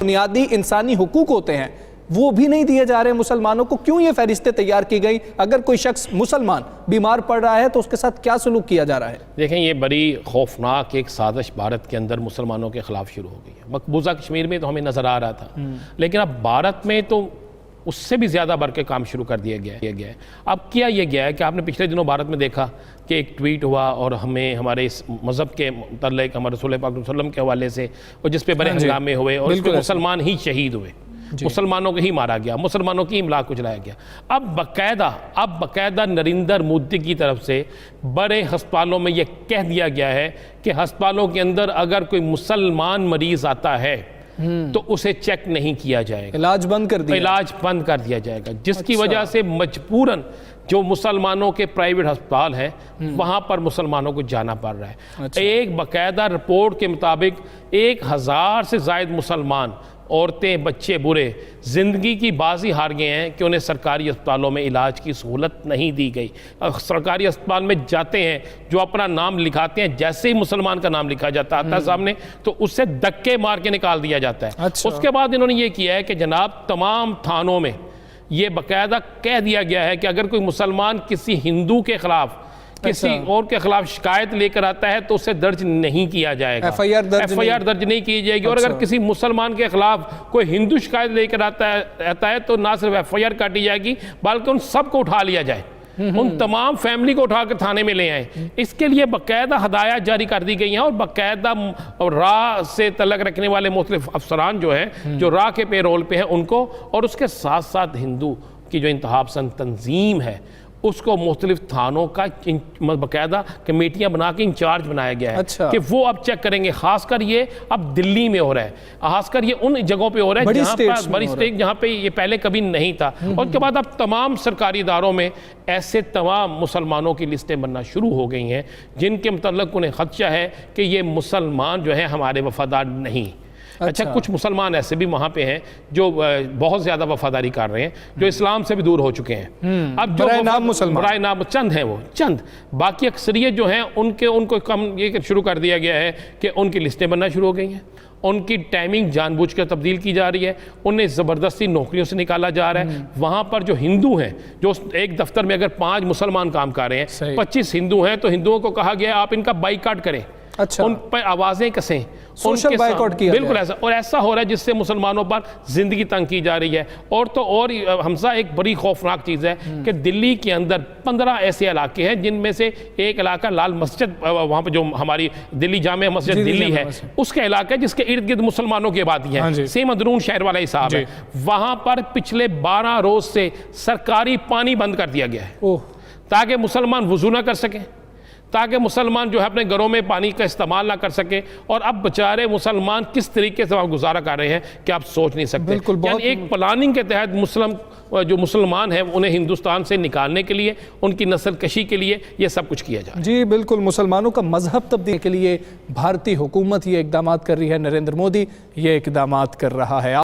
بنیادی انسانی حقوق ہوتے ہیں وہ بھی نہیں دیے جا رہے مسلمانوں کو. کیوں یہ فہرستیں تیار کی گئی؟ اگر کوئی شخص مسلمان بیمار پڑ رہا ہے تو اس کے ساتھ کیا سلوک کیا جا رہا ہے؟ دیکھیں یہ بڑی خوفناک ایک سازش بھارت کے اندر مسلمانوں کے خلاف شروع ہو گئی ہے. مقبوضہ کشمیر میں تو ہمیں نظر آ رہا تھا، لیکن اب بھارت میں تو اس سے بھی زیادہ بڑھ کے کام شروع کر دیا گیا ہے. اب کیا یہ گیا ہے کہ آپ نے پچھلے دنوں بھارت میں دیکھا کہ ایک ٹویٹ ہوا اور ہمیں ہمارے اس مذہب کے متعلق ہمارے رسول پاک صلی اللہ علیہ وسلم کے حوالے سے، اور جس پہ بڑے ہنگامے ہوئے اور اس پہ مسلمان ہی شہید ہوئے، مسلمانوں کو ہی مارا گیا، مسلمانوں کی املاک کو جلایا گیا. اب باقاعدہ نریندر مودی کی طرف سے بڑے ہسپتالوں میں یہ کہہ دیا گیا ہے کہ ہسپتالوں کے اندر اگر کوئی مسلمان مریض آتا ہے تو اسے چیک نہیں کیا جائے گا، علاج بند کر دیا جائے گا، جس کی وجہ سے مجبوراً جو مسلمانوں کے پرائیویٹ ہسپتال ہیں وہاں پر مسلمانوں کو جانا پڑ رہا ہے. ایک باقاعدہ رپورٹ کے مطابق 1000 سے زائد مسلمان، عورتیں، بچے، بوڑھے زندگی کی بازی ہار گئے ہیں کہ انہیں سرکاری اسپتالوں میں علاج کی سہولت نہیں دی گئی. سرکاری اسپتال میں جاتے ہیں، جو اپنا نام لکھاتے ہیں، جیسے ہی مسلمان کا نام لکھا جاتا ہے سامنے تو اس سے دھکے مار کے نکال دیا جاتا ہے. اس کے بعد انہوں نے یہ کیا ہے کہ جناب تمام تھانوں میں یہ باقاعدہ کہہ دیا گیا ہے کہ اگر کوئی مسلمان کسی ہندو کے خلاف کسی اور کے خلاف شکایت لے کر آتا ہے تو اسے درج نہیں کیا جائے گا، ایف آئی آر درج نہیں کی جائے گی. اور اگر کسی مسلمان کے خلاف کوئی ہندو شکایت لے کر آتا ہے تو نہ صرف ایف آئی آر کاٹی جائے گی بلکہ ان سب کو اٹھا لیا جائے، ان تمام فیملی کو اٹھا کر تھانے میں لے آئیں. اس کے لیے باقاعدہ ہدایات جاری کر دی گئی ہیں اور باقاعدہ راہ سے تعلق رکھنے والے مختلف افسران جو ہیں، جو راہ کے پے رول پہ ہیں، ان کو، اور اس کے ساتھ ساتھ ہندو کی جو انتہا پسند تنظیم ہے اس کو مختلف تھانوں کا باقاعدہ کمیٹیاں بنا کے انچارج بنایا گیا ہے کہ وہ اب چیک کریں گے. خاص کر یہ اب دلی میں ہو رہا ہے، خاص کر یہ ان جگہوں پہ ہو رہا ہے بڑی اسٹیٹ جہاں پہ یہ پہلے کبھی نہیں تھا. اور اس کے بعد اب تمام سرکاری اداروں میں ایسے تمام مسلمانوں کی لسٹیں بننا شروع ہو گئی ہیں جن کے متعلق انہیں خدشہ ہے کہ یہ مسلمان جو ہیں ہمارے وفادار نہیں. اچھا کچھ مسلمان ایسے بھی وہاں پہ ہیں جو بہت زیادہ وفاداری کر رہے ہیں، جو اسلام سے بھی دور ہو چکے ہیں. اب جو برائے نام چند ہیں، وہ چند، باقی اکثریت جو ہیں ان کو کم یہ شروع کر دیا گیا ہے کہ ان کی لسٹیں بننا شروع ہو گئی ہیں. ان کی ٹائمنگ جان بوجھ کر تبدیل کی جا رہی ہے، انہیں زبردستی نوکریوں سے نکالا جا رہا ہے. وہاں پر جو ہندو ہیں، جو ایک دفتر میں اگر 5 مسلمان کام کر رہے ہیں، 25 ہندو ہیں، تو ہندوؤں کو کہا گیا آپ ان کا بائیکاٹ کریں، ان پر آوازیں کسیں، سوشل بائیکاٹ کیا. بالکل ایسا، اور ایسا ہو رہا ہے جس سے مسلمانوں پر زندگی تنگ کی جا رہی ہے. اور تو اور حمزہ ایک بڑی خوفناک چیز ہے کہ دلی کے اندر 15 ایسے علاقے ہیں جن میں سے ایک علاقہ لال مسجد، وہاں پہ جو ہماری دلی جامع مسجد دلی ہے، اس کا علاقہ ہے جس کے ارد گرد مسلمانوں کی آبادی ہے، سیم اندرون شہر والا حساب ہے. وہاں پر پچھلے 12 روز سے سرکاری پانی بند کر دیا گیا ہے تاکہ مسلمان وضو نہ کر سکیں، تاکہ مسلمان جو ہے اپنے گھروں میں پانی کا استعمال نہ کر سکے. اور اب بیچارے مسلمان کس طریقے سے وہاں گزارا کر رہے ہیں کہ آپ سوچ نہیں سکتے. یعنی ایک پلاننگ کے تحت جو مسلمان ہیں انہیں ہندوستان سے نکالنے کے لیے، ان کی نسل کشی کے لیے یہ سب کچھ کیا جا رہا ہے. جی بالکل، مسلمانوں کا مذہب تبدیل کے لیے بھارتی حکومت یہ اقدامات کر رہی ہے، نریندر مودی یہ اقدامات کر رہا ہے.